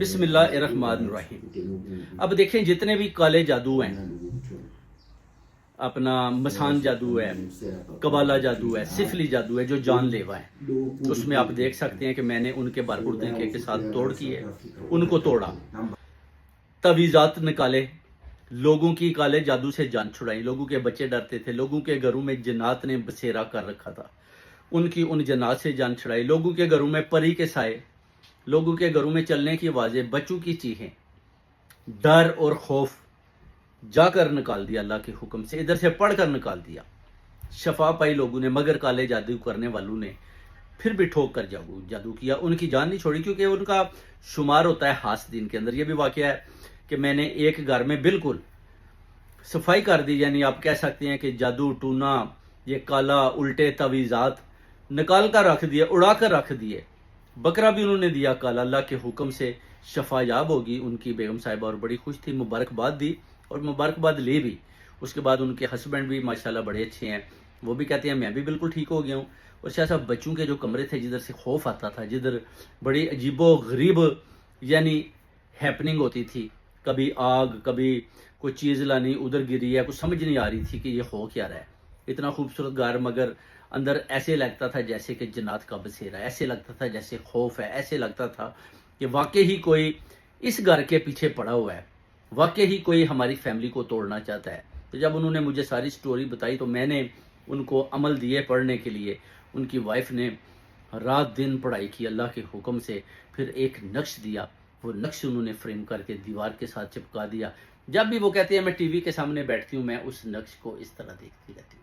बिस्मिल्लाह रहमान रहीम। अब देखें जितने भी काले जादू हैं, अपना मसान जादू है, कबाला जादू है, सिफली जादू है, जो जानलेवा है, उसमें आप देख सकते हैं कि मैंने उनके भरपूर तरीके के साथ तोड़ किए, उनको तोड़ा, तवीज़ात निकाले, लोगों की काले जादू से जान छुड़ाई। लोगों के बच्चे डरते थे, लोगों के घरों में जन्नात ने बसेरा कर रखा था, उनकी उन जन्नात से जान छुड़ाई। लोगों के घरों में परी के साए, लोगों के घरों में चलने की आवाज़ें, बच्चों की चीखें, डर और खौफ जाकर निकाल दिया अल्लाह के हुक्म से, इधर से पढ़कर निकाल दिया। शफा पाई लोगों ने, मगर काले जादू करने वालों ने फिर भी ठोक कर जादू किया, उनकी जान नहीं छोड़ी, क्योंकि उनका शुमार होता है हासदीन के अंदर। यह भी वाकया है कि मैंने एक घर में बिल्कुल सफाई कर दी, यानी आप कह सकते हैं कि जादू टूना, ये काला उल्टे तवीज़ात निकाल कर रख दिए, उड़ा कर रख दिए। बकरा भी उन्होंने दिया काला, अल्लाह के हुक्म से शफायाब होगी उनकी बेगम साहिबा, और बड़ी खुश थी, मुबारकबाद दी और मुबारकबाद ली भी। उसके बाद उनके हस्बैंड भी माशाल्लाह बड़े अच्छे हैं, वो भी कहते हैं मैं भी बिल्कुल ठीक हो गया हूँ। और शायद साहब बच्चों के जो कमरे थे, जिधर से खौफ आता था, जिधर बड़ी अजीबो गरीब यानी हैपनिंग होती थी, कभी आग, कभी कोई चीज़ लानी उधर गिरी है, कुछ समझ नहीं आ रही थी कि ये हो क्या रहा है। इतना खूबसूरत घर, मगर अंदर ऐसे लगता था जैसे कि जन्नत का बसेरा, ऐसे लगता था जैसे खौफ है, ऐसे लगता था कि वाकई ही कोई इस घर के पीछे पड़ा हुआ है, वाकई ही कोई हमारी फैमिली को तोड़ना चाहता है। तो जब उन्होंने मुझे सारी स्टोरी बताई तो मैंने उनको अमल दिए पढ़ने के लिए। उनकी वाइफ ने रात दिन पढ़ाई की अल्लाह के हुक्म से, फिर एक नक्श दिया, वो नक्श उन्होंने फ्रेम करके दीवार के साथ चिपका दिया। जब भी वो कहती है मैं टीवी के सामने बैठती हूँ, मैं उस नक्श को इस तरह देखती रहती हूँ,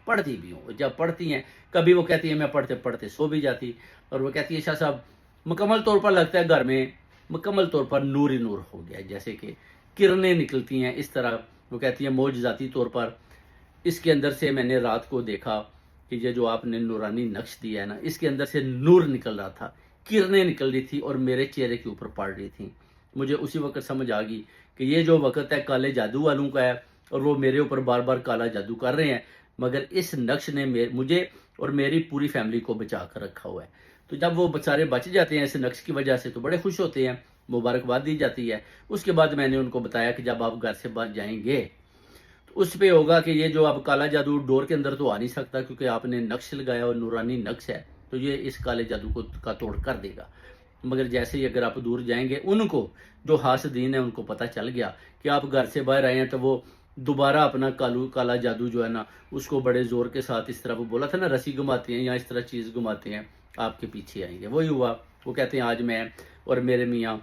पढ़ती भी हूँ। जब पढ़ती हैं, कभी वो कहती है मैं पढ़ते पढ़ते सो भी जाती, और वो कहती है शाह साहब मुकम्मल तौर पर लगता है घर में मुकम्मल तौर पर नूर ही नूर हो गया, जैसे कि किरणें निकलती हैं इस तरह। वो कहती है मौजज़ाती तौर पर इसके अंदर से मैंने रात को देखा कि ये जो आपने नूरानी नक्श दिया है ना, इसके अंदर से नूर निकल रहा था, किरणें निकल रही थी और मेरे चेहरे के ऊपर पड़ रही थी। मुझे उसी वक्त समझ आ गई कि ये जो वक्त है काले जादू वालों का है, और वो मेरे ऊपर बार बार काला जादू कर रहे हैं, मगर इस नक्श ने मुझे और मेरी पूरी फैमिली को बचा कर रखा हुआ है। तो जब वो बेचारे बच जाते हैं इस नक्श की वजह से, तो बड़े खुश होते हैं, मुबारकबाद दी जाती है। उसके बाद मैंने उनको बताया कि जब आप घर से बाहर जाएंगे तो उस पे होगा कि ये जो अब काला जादू डोर के अंदर तो आ नहीं सकता, क्योंकि आपने नक्श लगाया और नूरानी नक्श है, तो ये इस काले जादू को का तोड़ कर देगा। मगर जैसे ही अगर आप दूर जाएंगे, उनको जो हासदीन है उनको पता चल गया कि आप घर से बाहर आए हैं, तो वो दोबारा अपना काला जादू जो है ना, उसको बड़े जोर के साथ, इस तरह वो बोला था ना रस्सी घुमाते हैं या इस तरह चीज़ घुमाते हैं, आपके पीछे आएंगे। वही हुआ। वो कहते हैं आज मैं और मेरे मियाँ